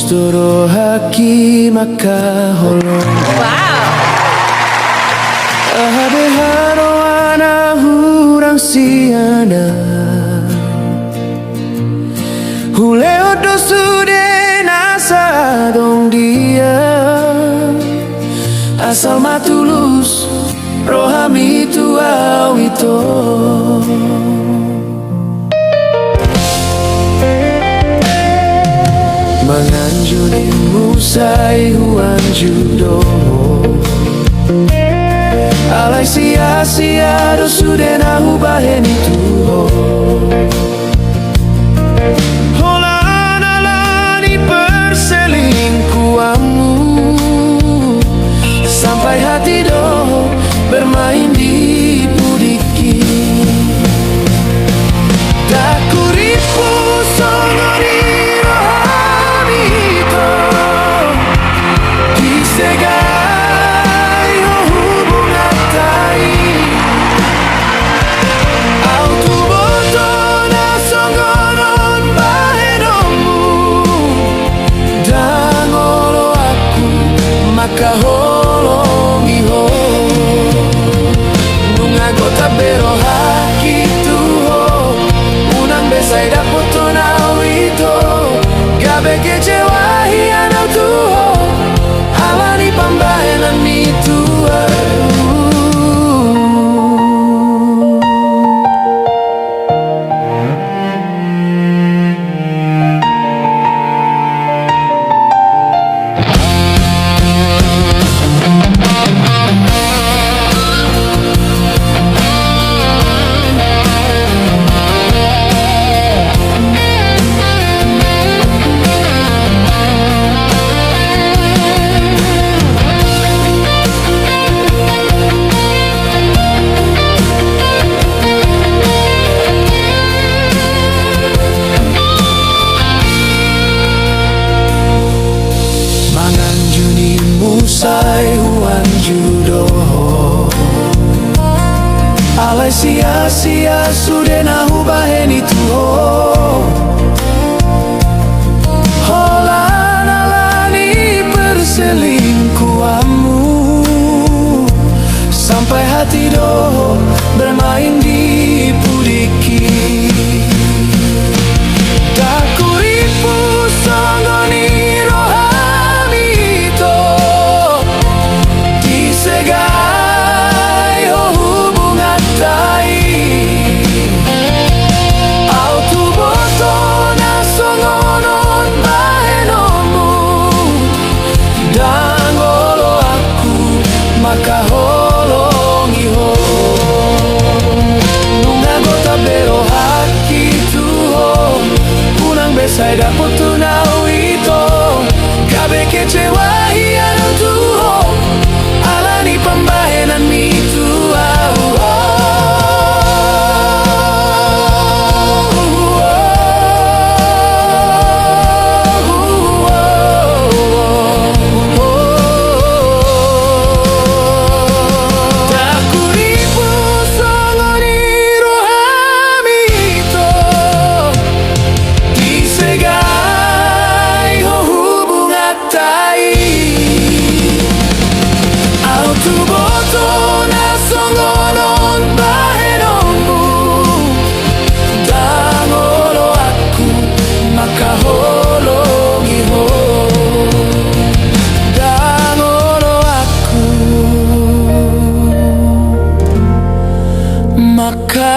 Toro haki makaholong. Wow. Ahadehano ana hurang siana Huleo do sude nasa dong dia Asal matulus rohami tua wito Manganjuni musai huan judo Alai sia-sia do sude na hubaheni tuho Holanalani perselingkuhanmu Sampai hati do bermain di budiki Tak kuripu songori rohani to Disegai hubungan tai Autu boto na songgonon bahenomu Dangolo aku maka holongi ho Nunga gota bero haki tuho Unang besai dapoto na wito Gabe kecewa hiana tuho Alani pambahenan mitua Musai huan judo Alai sia-sia sude na hubaheni tuho Holanalani perselingkuhanmu Sampai hati do bermain di budiki Tak kuripu songgoni rohami to Disegai hubungan tai Autu boto na songonon bahenomu Dangolo aku maka holongi ho Nunga gota bero haki tuho Unang besai dapoto na wito Gabe kecewa hiana tuho Alani pambahenan mitua Tak kuripu songoni rohami to Disegai hubungan tai Autu boto na songgonon bahenomu Dangolo aku maka holongi ho Dangolo aku maka